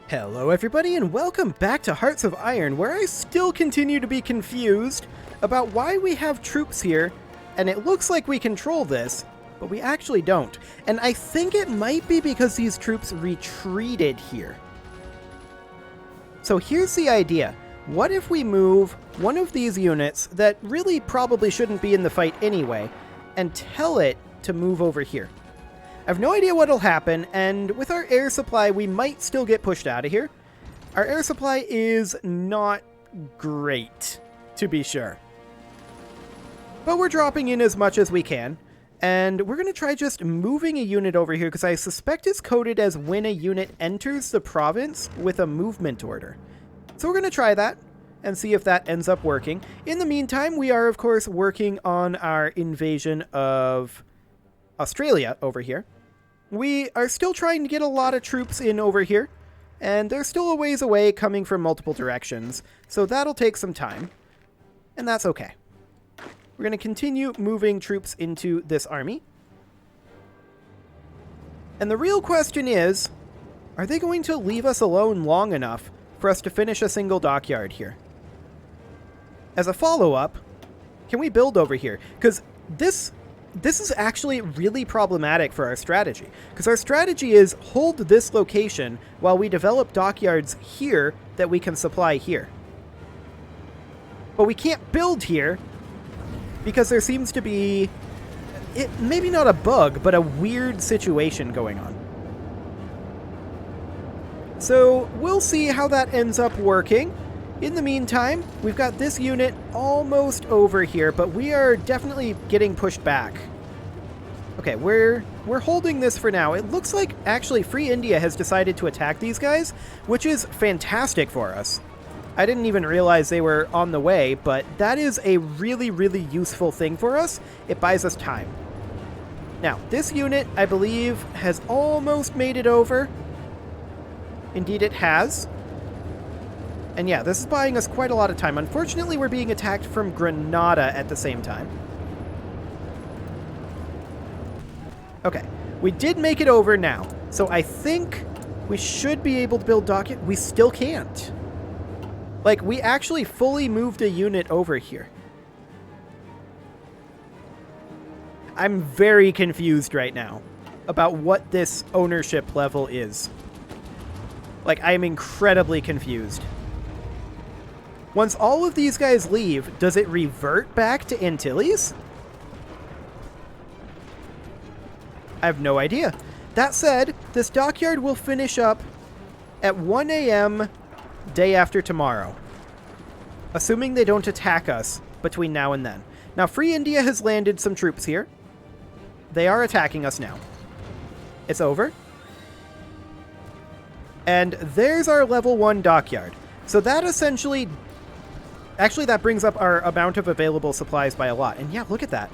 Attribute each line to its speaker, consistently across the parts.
Speaker 1: Hello everybody and welcome back to Hearts of Iron, where I still continue to be confused about why we have troops here, and it looks like we control this, but we actually don't. And I think it might be because these troops retreated here. So here's the idea. What if we move one of these units that really probably shouldn't be in the fight anyway, and tell it to move over here? I have no idea what'll happen, and with our air supply, we might still get pushed out of here. Our air supply is not great, to be sure. But we're dropping in as much as we can, and we're going to try just moving a unit over here, because I suspect it's coded as when a unit enters the province with a movement order. So we're going to try that, and see if that ends up working. In the meantime, we are, of course, working on our invasion of Australia over here. We are still trying to get a lot of troops in over here, and they're still a ways away coming from multiple directions, so that'll take some time, and that's okay. We're going to continue moving troops into this army. And the real question is, are they going to leave us alone long enough for us to finish a single dockyard here? As a follow-up, can we build over here? Because this is actually really problematic for our strategy, because our strategy is hold this location while we develop dockyards here that we can supply here. But we can't build here because there seems to be, maybe not a bug, but a weird situation going on. So we'll see how that ends up working. In the meantime, we've got this unit almost over here, but we are definitely getting pushed back. Okay, we're holding this for now. It looks like, actually, Free India has decided to attack these guys, which is fantastic for us. I didn't even realize they were on the way, but that is a really, really useful thing for us. It buys us time. Now, this unit, I believe, has almost made it over. Indeed, it has. And yeah, this is buying us quite a lot of time. Unfortunately, we're being attacked from Granada at the same time. Okay, we did make it over now. So I think we should be able to build docket. We still can't. Like, we actually fully moved a unit over here. I'm very confused right now about what this ownership level is. Like, I'm incredibly confused. Once all of these guys leave, does it revert back to Antilles? I have no idea. That said, this dockyard will finish up at 1 a.m. day after tomorrow, assuming they don't attack us between now and then. Now, Free India has landed some troops here. They are attacking us now. It's over. And there's our level 1 dockyard. So that essentially... Actually, that brings up our amount of available supplies by a lot. And yeah, look at that.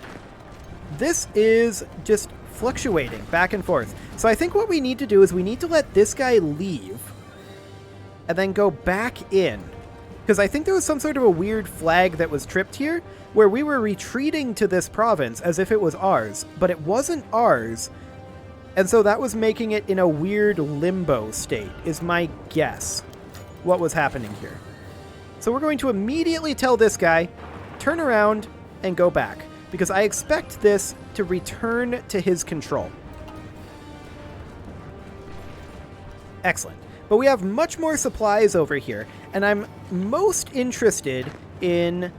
Speaker 1: This is just fluctuating back and forth. So I think what we need to do is we need to let this guy leave and then go back in. Because I think there was some sort of a weird flag that was tripped here where we were retreating to this province as if it was ours, but it wasn't ours. And so that was making it in a weird limbo state, is my guess, what was happening here. So we're going to immediately tell this guy, turn around and go back, because I expect this to return to his control. Excellent. But we have much more supplies over here, and I'm most interested in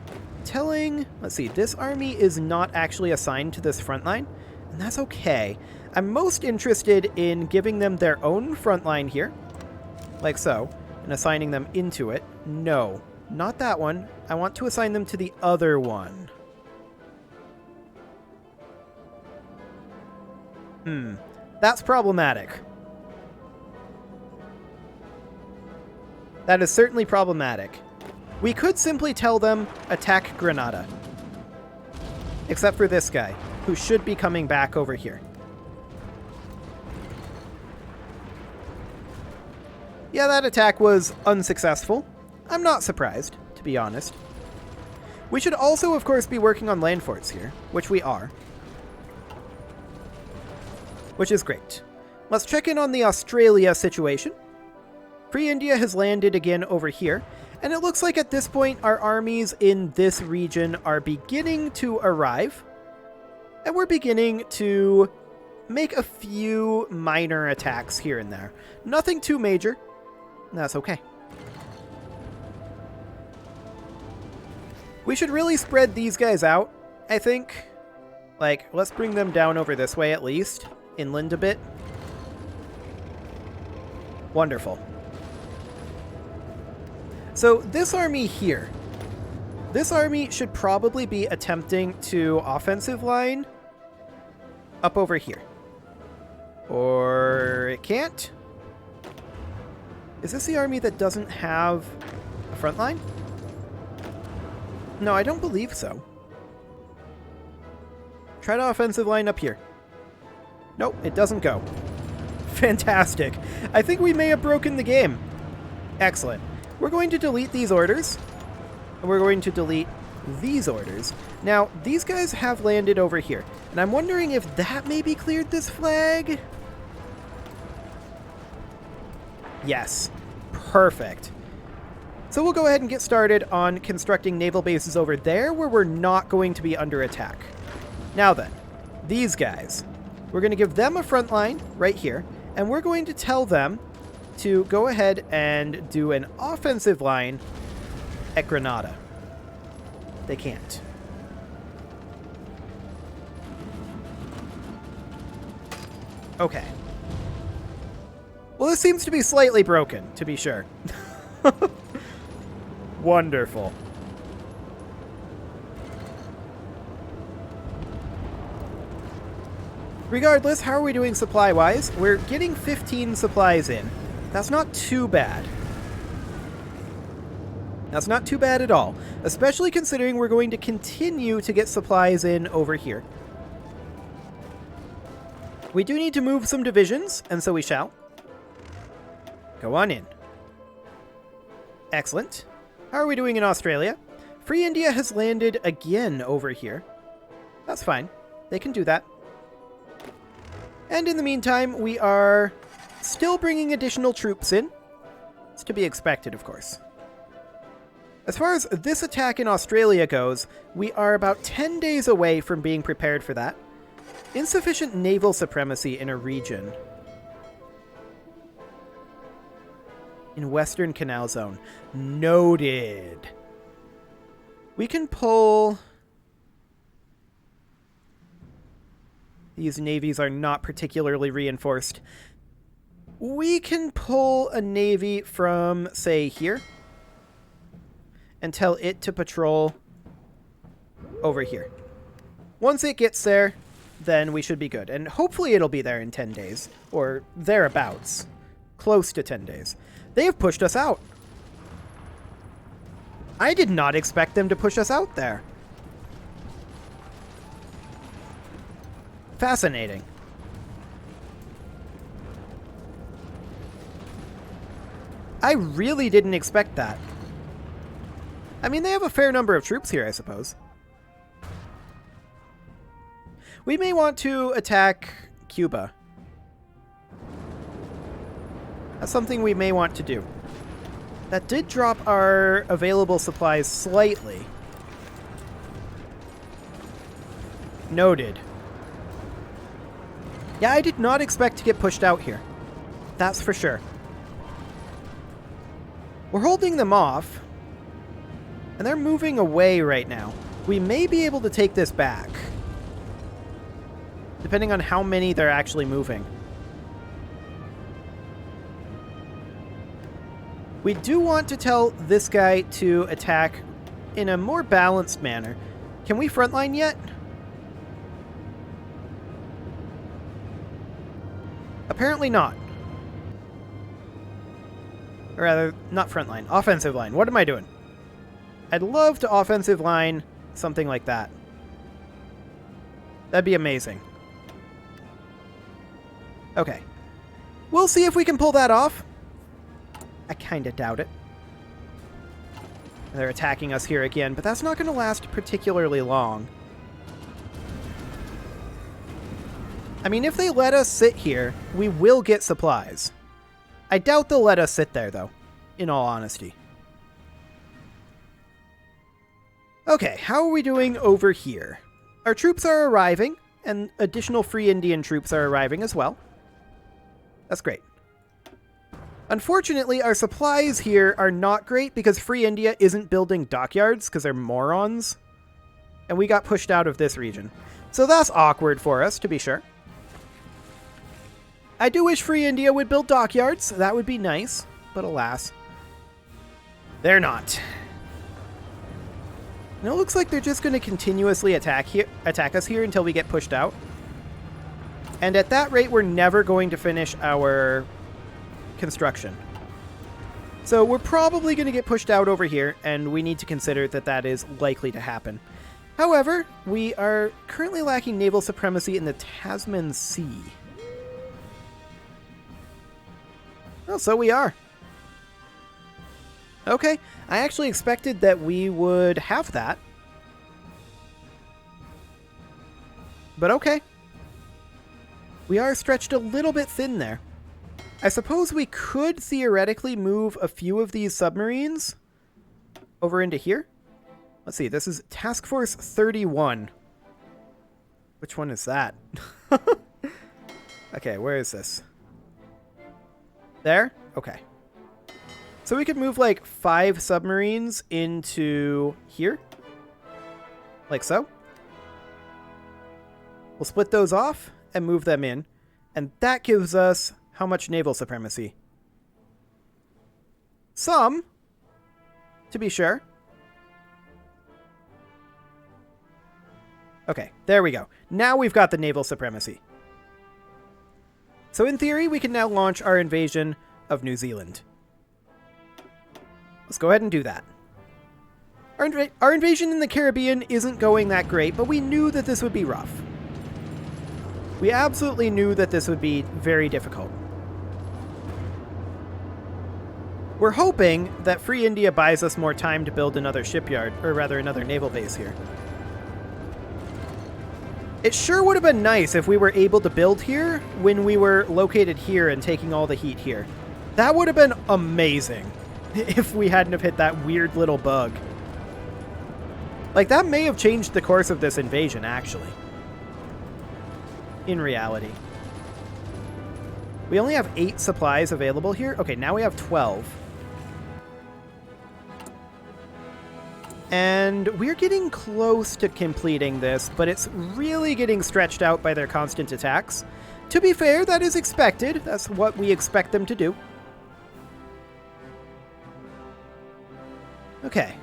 Speaker 1: telling... Let's see, this army is not actually assigned to this front line, and that's okay. I'm most interested in giving them their own front line here, like so, and assigning them into it. No. Not that one. I want to assign them to the other one. That's problematic. That is certainly problematic. We could simply tell them, attack Granada. Except for this guy, who should be coming back over here. Yeah, that attack was unsuccessful. I'm not surprised, to be honest. We should also, of course, be working on land forts here, which we are. Which is great. Let's check in on the Australia situation. Free India has landed again over here, and it looks like at this point our armies in this region are beginning to arrive, and we're beginning to make a few minor attacks here and there. Nothing too major. That's okay. We should really spread these guys out, I think. Like, let's bring them down over this way at least. Inland a bit. Wonderful. So this army here. This army should probably be attempting to offensive line up over here. Or it can't? Is this the army that doesn't have a front line? No, I don't believe so. Try to offensive line up here. Nope, it doesn't go. Fantastic. I think we may have broken the game. Excellent. We're going to delete these orders. And we're going to delete these orders. Now, these guys have landed over here. And I'm wondering if that maybe cleared this flag? Yes. Perfect. So we'll go ahead and get started on constructing naval bases over there where we're not going to be under attack. Now then, these guys. We're going to give them a front line right here, and we're going to tell them to go ahead and do an offensive line at Granada. They can't. Okay. Well, this seems to be slightly broken, to be sure. Wonderful. Regardless, how are we doing supply-wise? We're getting 15 supplies in. That's not too bad. That's not too bad at all, especially considering we're going to continue to get supplies in over here. We do need to move some divisions, and so we shall. Go on in. Excellent. How are we doing in Australia? Free India has landed again over here. That's fine. They can do that. And in the meantime, we are still bringing additional troops in. It's to be expected, of course. As far as this attack in Australia goes, we are about 10 days away from being prepared for that. Insufficient naval supremacy in a region. In Western Canal Zone. Noted. We can pull... These navies are not particularly reinforced. We can pull a navy from, say, here. And tell it to patrol over here. Once it gets there, then we should be good. And hopefully it'll be there in 10 days. Or thereabouts. Close to 10 days. They have pushed us out. I did not expect them to push us out there. Fascinating. I really didn't expect that. I mean, they have a fair number of troops here, I suppose. We may want to attack Cuba. That's something we may want to do. That did drop our available supplies slightly. Noted. Yeah, I did not expect to get pushed out here. That's for sure. We're holding them off. And they're moving away right now. We may be able to take this back. Depending on how many they're actually moving. We do want to tell this guy to attack in a more balanced manner. Can we frontline yet? Apparently not. Or rather, not frontline. Offensive line. What am I doing? I'd love to offensive line something like that. That'd be amazing. Okay. We'll see if we can pull that off. I kind of doubt it. They're attacking us here again, but that's not going to last particularly long. I mean, if they let us sit here, we will get supplies. I doubt they'll let us sit there, though, in all honesty. Okay, how are we doing over here? Our troops are arriving, and additional Free Indian troops are arriving as well. That's great. Unfortunately, our supplies here are not great because Free India isn't building dockyards because they're morons. And we got pushed out of this region. So that's awkward for us, to be sure. I do wish Free India would build dockyards. That would be nice. But alas, they're not. And it looks like they're just going to continuously attack us here until we get pushed out. And at that rate, we're never going to finish our construction. So we're probably going to get pushed out over here, and we need to consider that that is likely to happen. However, we are currently lacking naval supremacy in the Tasman Sea. Well, so we are. Okay, I actually expected that we would have that. But okay. We are stretched a little bit thin there. I suppose we could theoretically move a few of these submarines over into here. Let's see, this is Task Force 31. Which one is that? Okay, where is this? There? Okay. So we could move like 5 submarines into here. Like so. We'll split those off and move them in. And that gives us how much naval supremacy? Some, to be sure. Okay, there we go. Now we've got the naval supremacy. So in theory, we can now launch our invasion of New Zealand. Let's go ahead and do that. Our invasion in the Caribbean isn't going that great, but we knew that this would be rough. We absolutely knew that this would be very difficult. We're hoping that Free India buys us more time to build another shipyard, or rather another naval base here. It sure would have been nice if we were able to build here when we were located here and taking all the heat here. That would have been amazing if we hadn't have hit that weird little bug. Like, that may have changed the course of this invasion, actually. In reality. We only have 8 supplies available here. Okay, now we have 12. And we're getting close to completing this, but it's really getting stretched out by their constant attacks. To be fair, that is expected. That's what we expect them to do. Okay.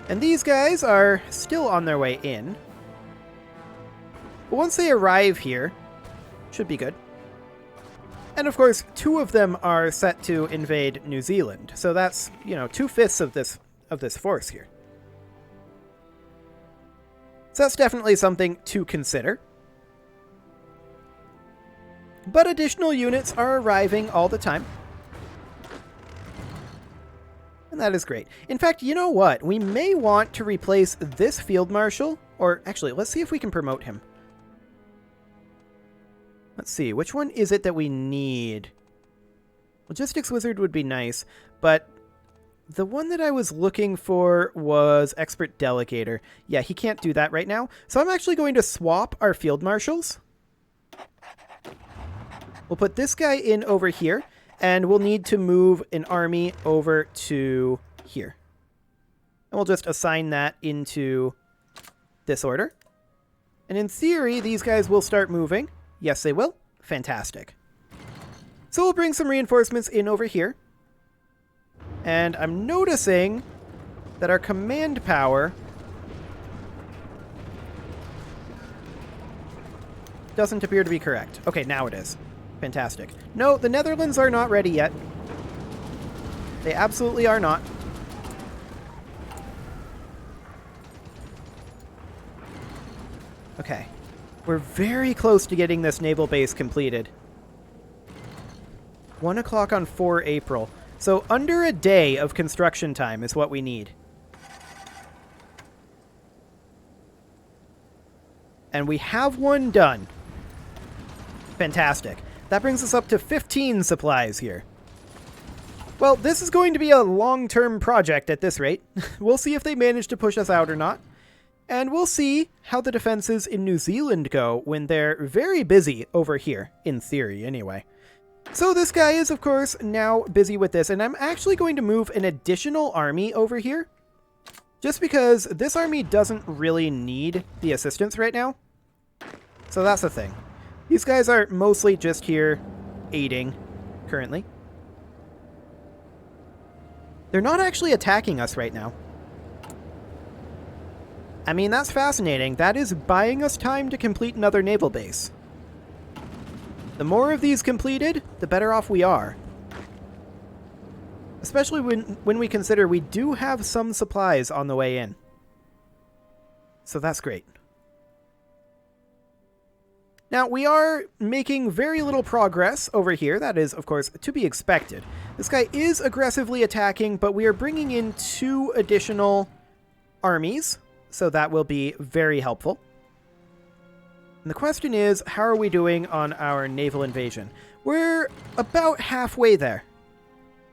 Speaker 1: And these guys are still on their way in. But once they arrive here, should be good. And of course, 2 of them are set to invade New Zealand. So that's, 2/5 of this force here. So that's definitely something to consider. But additional units are arriving all the time. And that is great. In fact, you know what? We may want to replace this field marshal. Or actually, let's see if we can promote him. Let's see, which one is it that we need? Logistics Wizard would be nice, but the one that I was looking for was Expert Delegator. Yeah, he can't do that right now. So I'm actually going to swap our field marshals. We'll put this guy in over here, and we'll need to move an army over to here. And we'll just assign that into this order. And in theory, these guys will start moving. Yes, they will. Fantastic. So we'll bring some reinforcements in over here. And I'm noticing that our command power doesn't appear to be correct. Okay, now it is. Fantastic. No, the Netherlands are not ready yet. They absolutely are not. Okay. We're very close to getting this naval base completed. 1 o'clock on 4 April. So under a day of construction time is what we need. And we have one done. Fantastic. That brings us up to 15 supplies here. Well, this is going to be a long-term project at this rate. We'll see if they manage to push us out or not. And we'll see how the defenses in New Zealand go when they're very busy over here, in theory anyway. So this guy is, of course, now busy with this, and I'm actually going to move an additional army over here, just because this army doesn't really need the assistance right now. So that's the thing. These guys are mostly just here aiding currently. They're not actually attacking us right now. I mean, that's fascinating. That is buying us time to complete another naval base. The more of these completed, the better off we are. Especially when we consider we do have some supplies on the way in. So that's great. Now, we are making very little progress over here. That is, of course, to be expected. This guy is aggressively attacking, but we are bringing in 2 additional armies. So that will be very helpful. And the question is, how are we doing on our naval invasion? We're about halfway there.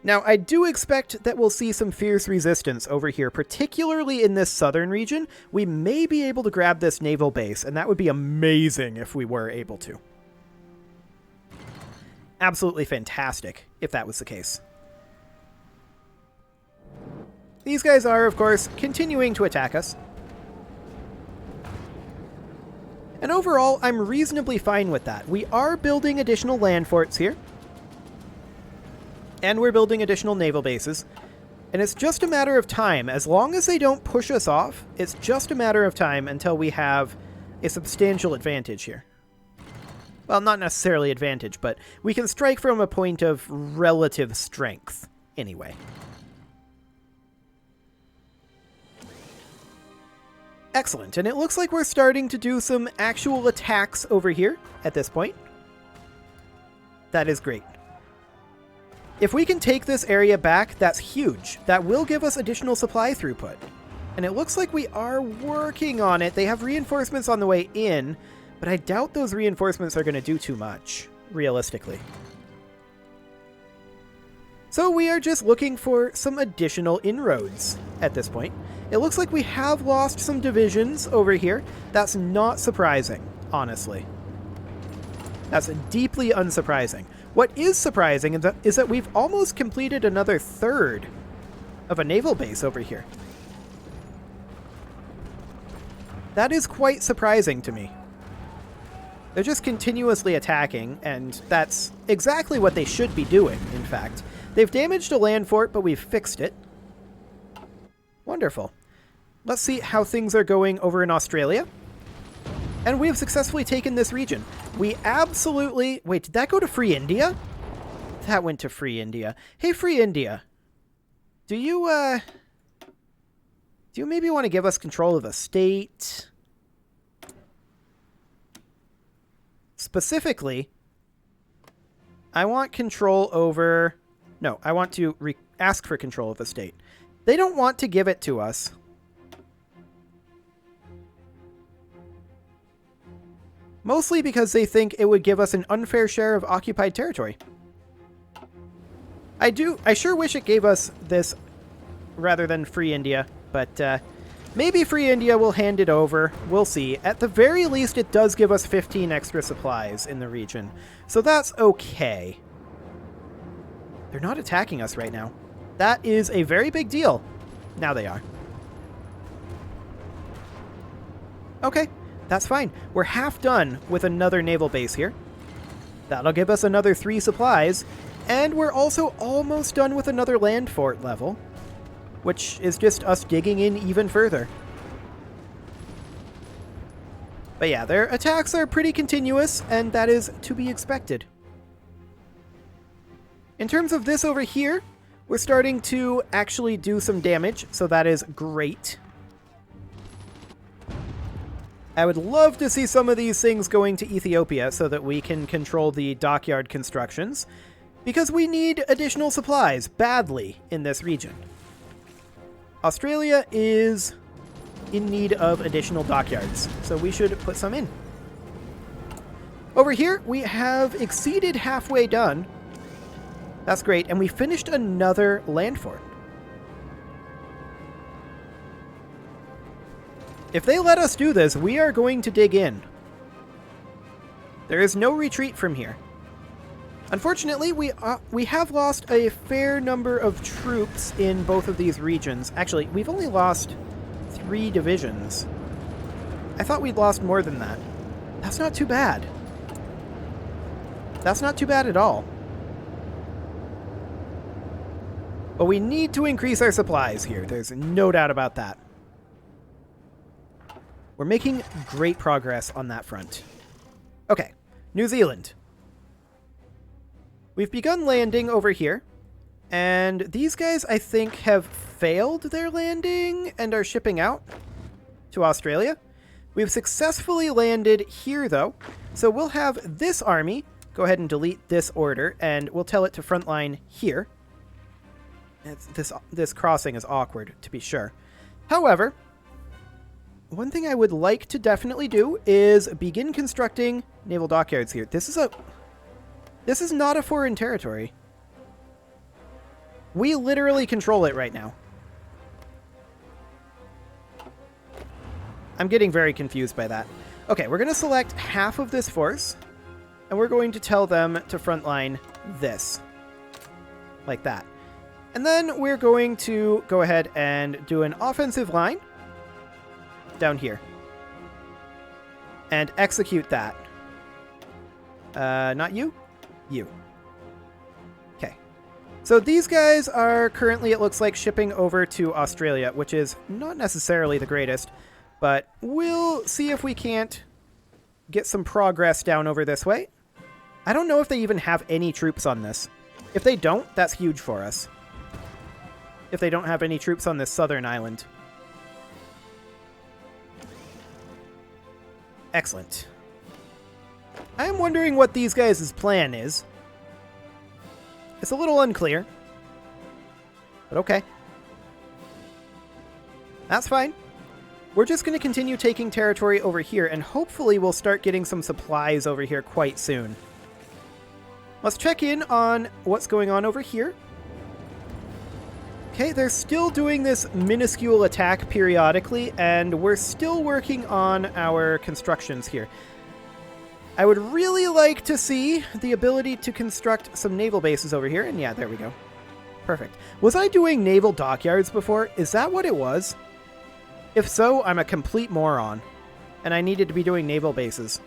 Speaker 1: Now, I do expect that we'll see some fierce resistance over here, particularly in this southern region. We may be able to grab this naval base, and that would be amazing if we were able to. Absolutely fantastic if that was the case. These guys are, of course, continuing to attack us. And overall, I'm reasonably fine with that. We are building additional land forts here. And we're building additional naval bases. And it's just a matter of time. As long as they don't push us off, it's just a matter of time until we have a substantial advantage here. Well, not necessarily advantage, but we can strike from a point of relative strength, anyway. Excellent, and it looks like we're starting to do some actual attacks over here at this point. That is great. If we can take this area back, that's huge. That will give us additional supply throughput. And it looks like we are working on it. They have reinforcements on the way in, but I doubt those reinforcements are going to do too much, realistically. So we are just looking for some additional inroads at this point. It looks like we have lost some divisions over here. That's not surprising, honestly. That's deeply unsurprising. What is surprising is that we've almost completed another third of a naval base over here. That is quite surprising to me. They're just continuously attacking, and that's exactly what they should be doing, in fact. They've damaged a land fort, but we've fixed it. Wonderful. Let's see how things are going over in Australia. And we have successfully taken this region. We absolutely... Wait, did that go to Free India? That went to Free India. Hey, Free India. Do you maybe want to give us control of a state? Specifically, I want control over... No, I want to ask for control of a state. They don't want to give it to us. Mostly because they think it would give us an unfair share of occupied territory. I sure wish it gave us this rather than Free India, but maybe Free India will hand it over. We'll see. At the very least, it does give us 15 extra supplies in the region, so that's okay. They're not attacking us right now. That is a very big deal. Now they are. Okay. That's fine. We're half done with another naval base here. That'll give us another 3 supplies. And we're also almost done with another land fort level, which is just us digging in even further. But yeah, their attacks are pretty continuous, and that is to be expected. In terms of this over here, we're starting to actually do some damage, so that is great. I would love to see some of these things going to Ethiopia so that we can control the dockyard constructions, because we need additional supplies badly in this region. Australia is in need of additional dockyards, so we should put some in. Over here, we have exceeded halfway done. That's great. And we finished another land fort. If they let us do this, we are going to dig in. There is no retreat from here. Unfortunately, we have lost a fair number of troops in both of these regions. Actually, we've only lost 3 divisions. I thought we'd lost more than that. That's not too bad. That's not too bad at all. But we need to increase our supplies here. There's no doubt about that. We're making great progress on that front. Okay, New Zealand. We've begun landing over here. And these guys, I think, have failed their landing and are shipping out to Australia. We've successfully landed here, though. So we'll have this army go ahead and delete this order, and we'll tell it to frontline here. This crossing is awkward, to be sure. However, one thing I would like to definitely do is begin constructing naval dockyards here. This is not a foreign territory. We literally control it right now. I'm getting very confused by that. Okay, we're going to select half of this force, and we're going to tell them to frontline this. Like that. And then we're going to go ahead and do an offensive line down here. And execute that. Not you? You. Okay. So these guys are currently, it looks like, shipping over to Australia, which is not necessarily the greatest, but we'll see if we can't get some progress down over this way. I don't know if they even have any troops on this. If they don't, that's huge for us. If they don't have any troops on this southern island. Excellent. I am wondering what these guys' plan is. It's a little unclear. But okay. That's fine. We're just going to continue taking territory over here, and hopefully we'll start getting some supplies over here quite soon. Let's check in on what's going on over here. Okay, they're still doing this minuscule attack periodically, and we're still working on our constructions here. I would really like to see the ability to construct some naval bases over here, and yeah, there we go. Perfect. Was I doing naval dockyards before? Is that what it was? If so, I'm a complete moron, and I needed to be doing naval bases.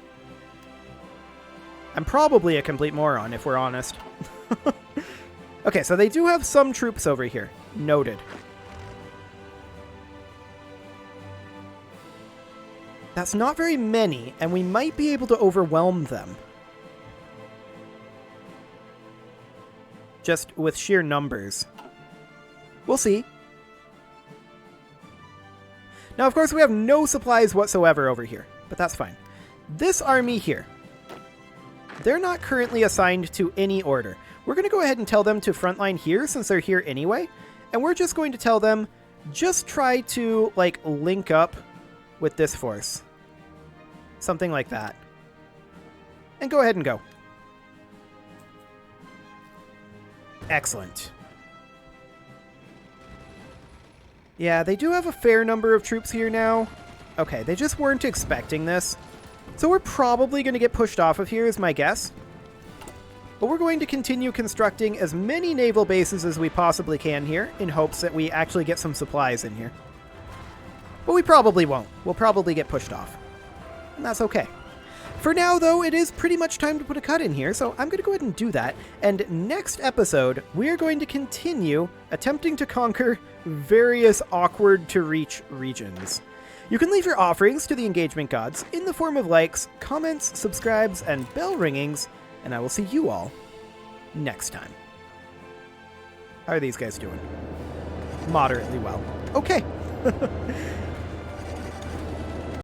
Speaker 1: I'm probably a complete moron, if we're honest. Okay, so they do have some troops over here. Noted. That's not very many, and we might be able to overwhelm them. Just with sheer numbers. We'll see. Now, of course, we have no supplies whatsoever over here, but that's fine. This army here, they're not currently assigned to any order. We're going to go ahead and tell them to frontline here since they're here anyway, and we're just going to tell them, just try to, like, link up with this force. Something like that. And go ahead and go. Excellent. Yeah, they do have a fair number of troops here now. Okay, they just weren't expecting this. So we're probably going to get pushed off of here, is my guess. But we're going to continue constructing as many naval bases as we possibly can here, in hopes that we actually get some supplies in here. But we probably won't. We'll probably get pushed off. And that's okay. For now, though, it is pretty much time to put a cut in here, so I'm going to go ahead and do that. And next episode, we're going to continue attempting to conquer various awkward-to-reach regions. You can leave your offerings to the engagement gods in the form of likes, comments, subscribes, and bell ringings, and I will see you all next time. How are these guys doing? Moderately well. Okay.